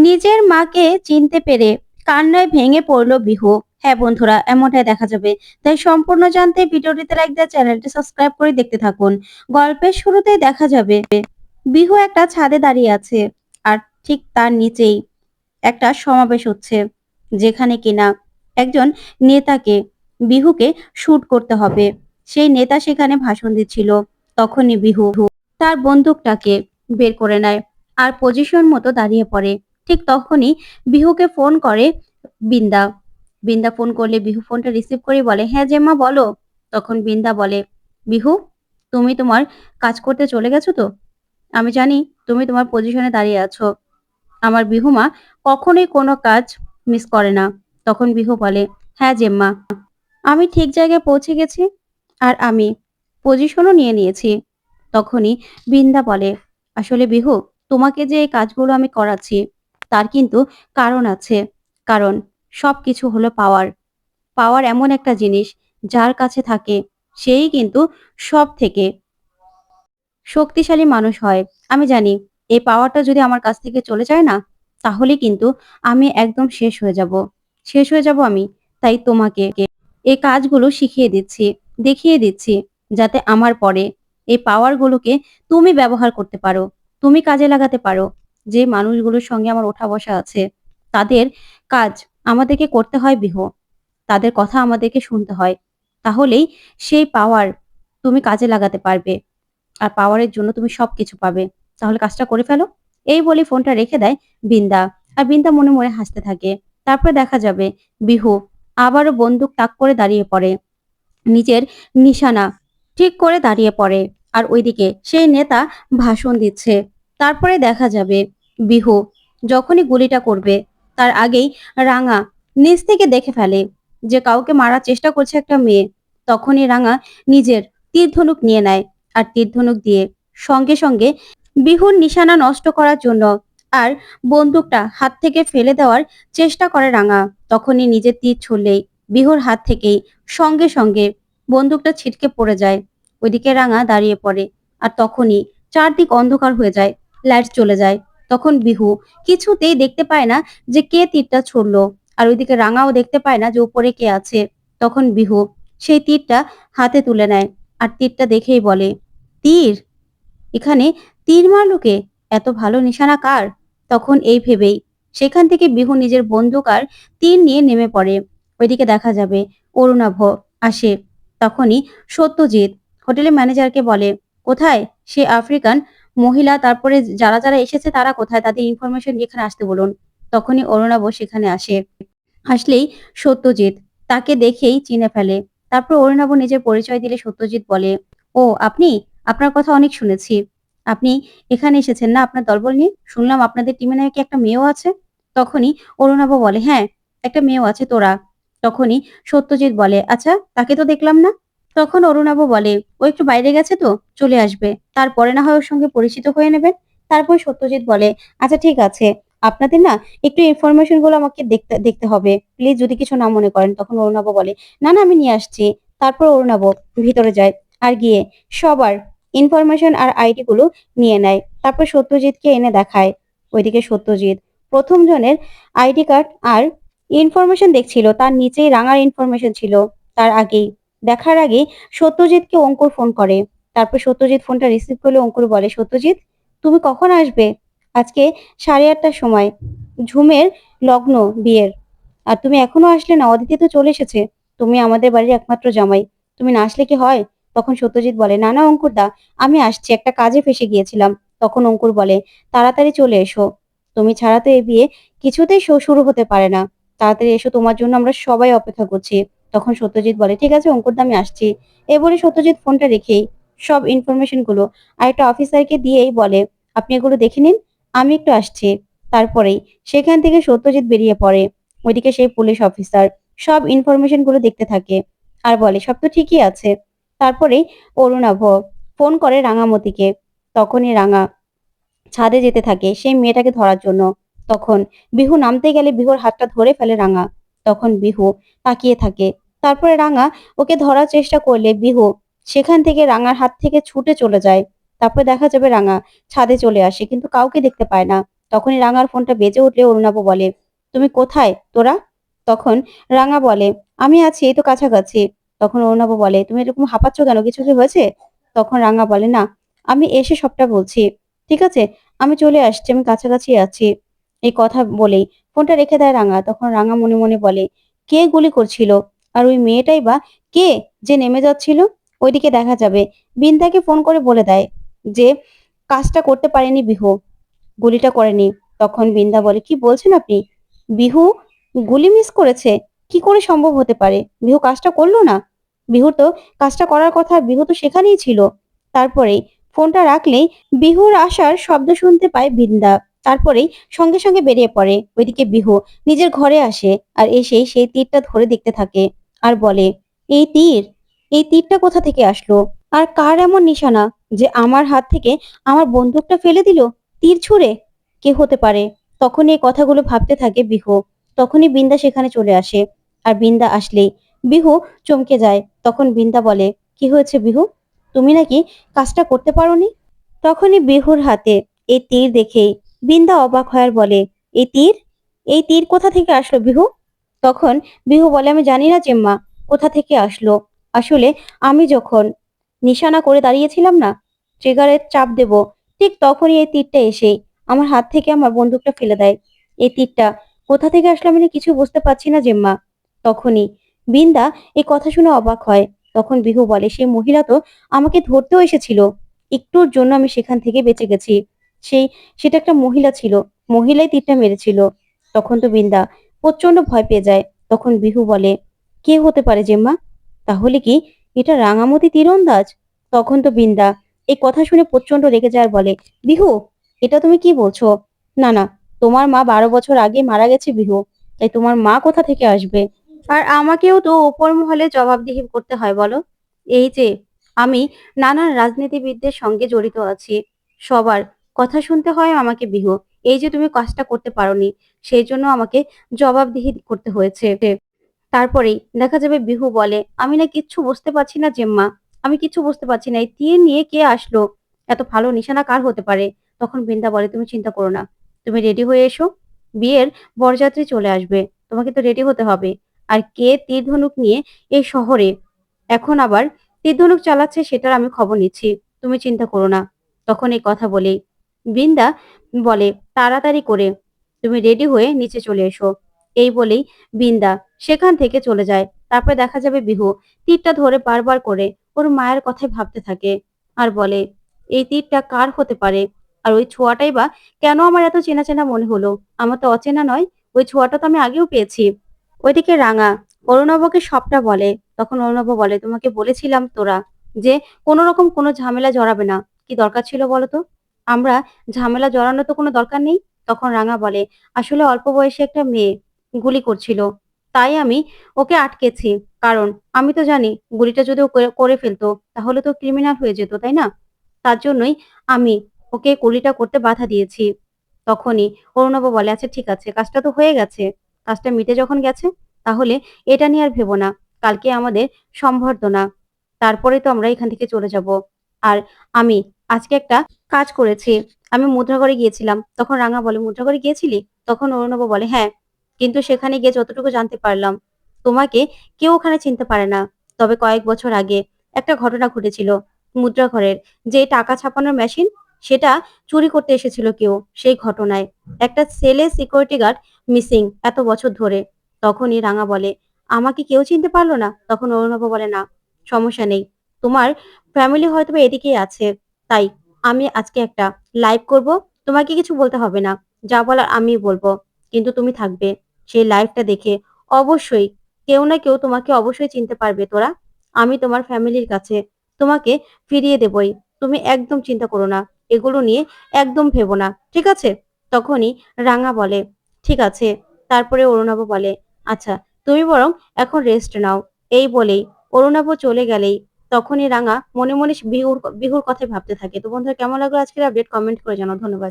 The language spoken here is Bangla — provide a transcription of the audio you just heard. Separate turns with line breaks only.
নিজের মাকে চিনতে পেরে কান্নায় ভেঙে পড়ল বিহু। হ্যাঁ বন্ধুরা, এমনটাই দেখা যাবে। তাই সম্পূর্ণ জানতে ভিডিওটিতে লাইক দিয়ে চ্যানেলটি সাবস্ক্রাইব করে দেখতে থাকুন। গল্পের শুরুতেই দেখা যাবে বিহু একটা ছাদে দাঁড়িয়ে আছে, আর ঠিক তার নিচেই একটা সমাবেশ হচ্ছে, যেখানে কিনা একজন নেতাকে বিহুকে শুট করতে হবে। সেই নেতা সেখানে ভাষণ দিচ্ছিল। তখনই বিহু তার বন্দুকটাকে বের করে নেয় আর পজিশন মতো দাঁড়িয়ে পড়ে। ঠিক তখনই বিহুকে ফোন করে বিন্দা। বিন্দা ফোন করলে বিহু ফোনটা রিসিভ করে বলে, হ্যাঁ জেম্মা বলো। তখন বিন্দা বলে, বিহু তুমি তোমার কাজ করতে চলে গেছো তো? আমি জানি তুমি তোমার পজিশনে দাঁড়িয়ে আছো। আমার বিহুমা কখনোই কোনো কাজ মিস করে না। তখন বিহু বলে, হ্যাঁ জেম্মা, আমি ঠিক জায়গায় পৌঁছে গেছি আর আমি পজিশনও নিয়ে নিয়েছি। তখনই বিন্দা বলে, আসলে বিহু, তোমাকে যে এই কাজগুলো আমি করাচ্ছি তার কিন্তু কারণ আছে। কারণ সবকিছু হলো পাওয়ার। পাওয়ার এমন একটা জিনিস, যার কাছে থাকে সেই কিন্তু সব থেকে শক্তিশালী মানুষ হয়। আমি জানি এই পাওয়ারটা যদি আমার কাছ থেকে চলে যায় না, তাহলে কিন্তু আমি একদম শেষ হয়ে যাব। শেষ হয়ে যাব আমি। তাই তোমাকে এই কাজগুলো শিখিয়ে দিচ্ছি, দেখিয়ে দিচ্ছি, যাতে আমার পরে এই পাওয়ারগুলোকে তুমি ব্যবহার করতে পারো, তুমি কাজে লাগাতে পারো। যে মানুষগুলোর সঙ্গে আমার ওঠা বসা আছে, তাদের কাজ আমাদেরকে করতে হয় বিহু। তাদের কথা আমাদেরকে শুনতে হয়। তাহলেই সেই পাওয়ার তুমি কাজে লাগাতে পারবে। আর পাওয়ারের জন্য তুমি সবকিছু পাবে। তাহলে কাজটা করে ফেলো। এই বলে ফোনটা রেখে দেয় বিন্দা। আর বিন্দা মনে মনে হাসতে থাকে। তারপরে দেখা যাবে বিহু আবারও বন্দুক তাক করে দাঁড়িয়ে পড়ে। নিজের নিশানা ঠিক করে দাঁড়িয়ে পড়ে। আর ওইদিকে সেই নেতা ভাষণ দিচ্ছে। তারপরে দেখা যাবে বিহু যখনই গুলিটা করবে, তার আগেই রাঙা নিচ থেকে দেখে ফেলে যে কাউকে মারার চেষ্টা করছে একটা মেয়ে। তখনই রাঙা নিজের তীর ধনুক নিয়ে নেয় আর তীর ধনুক দিয়ে সঙ্গে সঙ্গে বিহুর নিশানা নষ্ট করার জন্য আর বন্দুকটা হাত থেকে ফেলে দেওয়ার চেষ্টা করে রাঙা। তখনই নিজের তীর ছুড়লেই বিহুর হাত থেকেই সঙ্গে সঙ্গে বন্দুকটা ছিটকে পড়ে যায়। ওইদিকে রাঙা দাঁড়িয়ে পড়ে। আর তখনই চারদিক অন্ধকার হয়ে যায়, লাইট চলে যায়। তখন বিহু কিছুতেই দেখতে পায় না যে কে তীরটা ছুড়লো। আর ওইদিকে রাঙাও দেখতে পায় না যে উপরে কে আছে। তখন বিহু সেই তীরটা হাতে তুলে নেয় আর তীরটা দেখেই বলে, তীর? এখানে তীর মারলো কে? এত ভালো নিশানা কার? তখন এই ভেবেই সেখান থেকে বিহু নিজের বন্দুক আর তীর নিয়ে নেমে পড়ে। ওইদিকে দেখা যাবে অরুণাভ আসে। তখনই সত্যজিৎ হোটেলের ম্যানেজারকে বলে, কোথায় সে আফ্রিকান মহিলা, তারপরে যারা যারা এসেছে তারা কোথায়, তাদের ইনফরমেশন এখানে আসতে বলুন। তখনই অরুণাভ সেখানে আসে। আসলেই সত্যজিৎ তাকে দেখেই চিনে ফেলে। তারপর অরুণাভ নিজের পরিচয় দিলে সত্যজিৎ বলে, ও আপনি, আপনার কথা অনেক শুনেছি। আপনি এখানে এসেছেন না আপনার দলবল নিয়ে? শুনলাম আপনাদের টিমে নাকি একটা মেয়েও আছে। তখনই অরুণাভ বলে, হ্যাঁ একটা মেয়েও আছে, তোরা। তখনই সত্যজিৎ বলে, আচ্ছা তাকে তো দেখলাম না। তখন অরুণাভ বলে, ও একটু বাইরে গেছে তো, চলে আসবে, তারপরে না হয় ওর সঙ্গে পরিচিত হয়ে নেবেন। তারপর সত্যজিৎ বলে, আচ্ছা ঠিক আছে, আপনাদের না একটু ইনফরমেশন গুলো আমাকে দেখতে দেখতে হবে প্লিজ, যদি কিছু না মনে করেন। তখন অরুণাভ বলে, না না আমি নিয়ে আসছি। তারপর অরুণাভ ভিতরে যায় আর গিয়ে সবার ইনফরমেশন আর আইডি গুলো নিয়ে নেয়। তারপর সত্যজিৎকে এনে দেখায়। ওইদিকে সত্যজিৎ প্রথম জনের আইডি কার্ড আর ইনফরমেশন দেখছিল, তার নিচেই রাঙার ইনফরমেশন ছিল। তার আগেই দেখার আগে সত্যজিৎকে অঙ্কুর ফোন করে। তারপর সত্যজিৎ ফোনটা রিসিভ করলে অঙ্কুর বলে, সত্যজিৎ তুমি কখন আসবে? আজকে 8:30টার সময় ঝুমের লগ্ন বিয়ের, আর তুমি এখনো আসলে না? অদিতি তো চলে এসেছে, তুমি আমাদের বাড়ির একমাত্র জামাই, তুমি না আসলে কি হয়? তখন সত্যজিৎ বলে, না না অঙ্কুর দা, আমি আসছি, একটা কাজে ফেসে গিয়েছিলাম। তখন অঙ্কুর বলে, তাড়াতাড়ি চলে এসো, তুমি ছাড়া তো এই বিয়ে কিছুতেই শুরু হতে পারে না। তাড়াতাড়ি এসো, তোমার জন্য আমরা সবাই অপেক্ষা করছি। তখন সত্যজিৎ বলে, ঠিক আছে অঙ্কুর দা আমি আসছি। এ বলে সত্যজিৎ ফোনটা রেখেই সব ইনফরমেশন গুলো আরেকটা অফিসারকে দিয়েই বলে, আপনি এগুলো দেখে নিন, আমি একটু আসছি। তারপরেই সেখান থেকে সত্যজিৎ বেরিয়ে পড়ে। ওইদিকে সেই পুলিশ অফিসার সব ইনফরমেশন গুলো দেখতে থাকে আর বলে, সব তো ঠিকই আছে। তারপরেই অরুণাভ ফোন করে রাঙামতিকে। তখনই রাঙা ছাদে যেতে থাকে সেই মেয়েটাকে ধরার জন্য। তখন বিহু নামতে গেলে বিহুর হাতটা ধরে ফেলে রাঙা। তখন বিহু তাকিয়ে থাকে। তারপরে রাঙা ওকে ধরার চেষ্টা করলে বিহু সেখান থেকে রাঙার হাত থেকে ছুটে চলে যায়। তারপরে দেখা যাবে রাঙা ছাদে চলে আসে, কিন্তু কাউকে দেখতে পায় না। তখনই রাঙার ফোনটা বেজে উঠলে অরুণাভ বলে, তুমি কোথায় তোরা? তখন রাঙা বলে, আমি আছি এই তো কাছাকাছি। তখন অরুণাভ বলে, তুমি এরকম হাঁপাচ্ছ কেন, কিছু কি হয়েছে? তখন রাঙা বলে, না, আমি এসে সবটা বলছি। ঠিক আছে, আমি চলে আসছি, আমি কাছাকাছি আছি। এই কথা বলেই ফোনটা রেখে দেয় রাঙা। তখন রাঙা মনে মনে বলে, কে গুলি করছিল? আর ওই মেয়েটাই বা কে যে নেমে যাচ্ছিল? ওইদিকে দেখা যাবে বিন্দাকে ফোন করে বলে দেয় যে কাজটা করতে পারেনি বিহু, গুলিটা করেনি। তখন বিন্দা বলে, কি বলছেন আপনি? বিহু গুলি মিস করেছে? কি করে সম্ভব হতে পারে? বিহু কাজটা করলো না? বিহুর তো কাজটা করার কথা, বিহু তো সেখানেই ছিল। তারপরেই ফোনটা রাখলেই বিহুর আসার শব্দ শুনতে পায় বিন্দা। তারপরেই সঙ্গে সঙ্গে বেরিয়ে পড়ে। ওইদিকে বিহু নিজের ঘরে আসে আর এসেই সেই তীরটা ধরে দেখতে থাকে আর বলে, এই তীর, এই তীরটা কোথা থেকে আসলো? আর কার এমন নিশানা যে আমার হাত থেকে আমার বন্দুকটা ফেলে দিল তীর ছুঁড়ে? কে হতে পারে? তখনই এই কথাগুলো ভাবতে থাকে বিহু। তখনই বিন্দা সেখানে চলে আসে। আর বিন্দা আসলেই বিহু চমকে যায়। তখন বিন্দা বলে, কি হয়েছে বিহু, তুমি নাকি কাজটা করতে পারোনি? তখনই বিহুর হাতে এই তীর দেখেই বিন্দা অবাক হয় আর বলে, এই তীর, এই তীর কোথা থেকে আসলো বিহু? তখন বিহু বলে, আমি জানি না জেম্মা, কোথা থেকে আসলো। আসলে আমি যখন নিশানা করে দাঁড়িয়েছিলাম না, ট্রিগারের চাপ দেব, ঠিক তখনই এই তীরটা এসে আমার হাত থেকে আমার বন্দুকটা ফেলে দেয়। এই তীরটা কোথা থেকে আসলো আমি না কিছু বুঝতে পারছি না জেম্মা। তখনই বিন্দা এই কথা শুনে অবাক হয়। তখন বিহু বলে, সেই মহিলা তো আমাকে ধরতেও এসেছিল, একটুর জন্য আমি সেখান থেকে বেঁচে গেছি। সেই সেটা একটা মহিলা ছিল, মহিলাই তীরটা মেরেছিল। তখন তো বিন্দা প্রচন্ড ভয় পেয়ে যায়। তখন বিহু বলে, কে হতে পারে জেম্মা? তাহলে কি এটা রাঙামতি তীরন্দাজ? তখন তো বিন্দা এই কথা শুনে প্রচন্ড রেগে যায় আর বলে, বিহু, এটা তুমি কি বলছো? না না, তোমার মা 12 বছর আগে মারা গেছে বিহু, তাই তোমার মা কোথা থেকে আসবে? আর আমাকেও তো ওপর মহলে জবাবদিহি করতে হয় বলো। এই যে আমি নানান রাজনীতিবিদদের সঙ্গে জড়িত আছি, সবার কথা শুনতে হয় আমাকে বিহু। এই যে তুমি কাজটা করতে পারোনি, সেই জন্য আমাকে জবাবদিহি করতে হয়েছে। তারপরেই দেখা যাবে বিহু বলে, আমি না কিচ্ছু বুঝতে পারছি না জেম্মা, আমি কিচ্ছু বুঝতে পারছি না, এই তীর নিয়ে কে আসলো? এত ভালো নিশানা কার হতে পারে? তখন বৃন্দা বলে, তুমি চিন্তা করো না, তুমি রেডি হয়ে এসো, বিয়ের বরযাত্রী চলে আসবে, তোমাকে তো রেডি হতে হবে। আর কে তীর ধনুক নিয়ে এই শহরে এখন আবার তীর ধনুক চালাচ্ছে সেটার আমি খবর নিচ্ছি, তুমি চিন্তা করো না। তখন এই কথা বলেই বৃন্দা বলে, তাড়াতাড়ি করে তুমি রেডি হয়ে নিচে চলে এসো। এই বলেই বিন্দা সেখান থেকে চলে যায়। তারপরে দেখা যাবে বিহু তীরটা ধরে বারবার করে ওর মায়ের কথাই ভাবতে থাকে আর বলে, এই তীরটা কার হতে পারে? আর ওই ছোঁয়াটাই বা কেন আমার এত চেনা চেনা মনে হলো? আমার তো অচেনা নয়, ওই ছোঁয়াটা তো আমি আগেও পেয়েছি। ওইদিকে রাঙা অরুণাভকে সবটা বলে। তখন অরুণাভ বলে, তোমাকে বলেছিলাম তোরা যে কোনো রকম কোনো ঝামেলা জড়াবে না, কি দরকার ছিল বলতো? আমরা ঝামেলা জড়ানোর তো কোনো দরকার নেই। তখন রাঙা বলে, আসলে অল্প বয়সী একটা মেয়ে গুলি করছিল, তাই আমি ওকে আটকেছি। কারণ আমি তো জানি গুলিটা যদি ও করে ফেলতো তাহলে তো ক্রিমিনাল হয়ে যেত, তাই না? তার জন্যই আমি ওকে গুলিটা করতে বাধা দিয়েছি। তখনই অরুণাভ বলে, আচ্ছা ঠিক আছে, কাজটা তো হয়ে গেছে, কাজটা মিটে যখন গেছে তাহলে এটা নিয়ে আর ভেবো না। কালকে আমাদের সম্বর্ধনা, তারপরে তো আমরা এখান থেকে চলে যাব। আর আমি আজকে একটা কাজ করেছি, আমি মুদ্রাঘরে গিয়েছিলাম। তখন রাঙা বলে, মুদ্রাঘরে গিয়েছিলি? তখন অরুণাভ বলে, হ্যাঁ, কিন্তু সেখানে গিয়ে যতটুকু জানতে পারলাম তোমাকে কেউ ওখানে চিনতে পারে না। তবে কয়েক বছর আগে একটা ঘটনা ঘটেছিল, মুদ্রাঘরের যে টাকা ছাপানোর মেশিন সেটা চুরি করতে এসেছিল কেউ, সেই ঘটনায় একটা সেলে সিকিউরিটি গার্ড মিসিং এত বছর ধরে। তখনই রাঙা বলে, আমাকে কেউ চিনতে পারলো না? তখন অরুণাভ বলে, না, সমস্যা নেই, তোমার ফ্যামিলি হয়তো বা এদিকেই আছে, তাই আমি আজকে একটা লাইভ করব, তোমাকে কিছু বলতে হবে না, যা বলার আমি বলবো, কিন্তু তুমি থাকবে। সেই লাইভটা দেখে অবশ্যই কেউ না কেউ তোমাকে অবশ্যই চিনতে পারবে তোরা। আমি তোমার ফ্যামিলির কাছে তোমাকে ফিরিয়ে দেবই, তুমি একদম চিন্তা করো না, এগুলো নিয়ে একদম ভেবো না, ঠিক আছে? তখনই রাঙা বলে, ঠিক আছে। তারপরে অরুণাভ বলে, আচ্ছা, তুমি বরং এখন রেস্ট নাও। এই বলেই অরুণাভ চলে গেলেই তখনই রাঙা মনে মনে বিহুর বিহুর কথাই ভাবতে থাকে। তো বন্ধুরা, কেমন লাগলো আজকের আপডেট, কমেন্ট করে জানাও। ধন্যবাদ।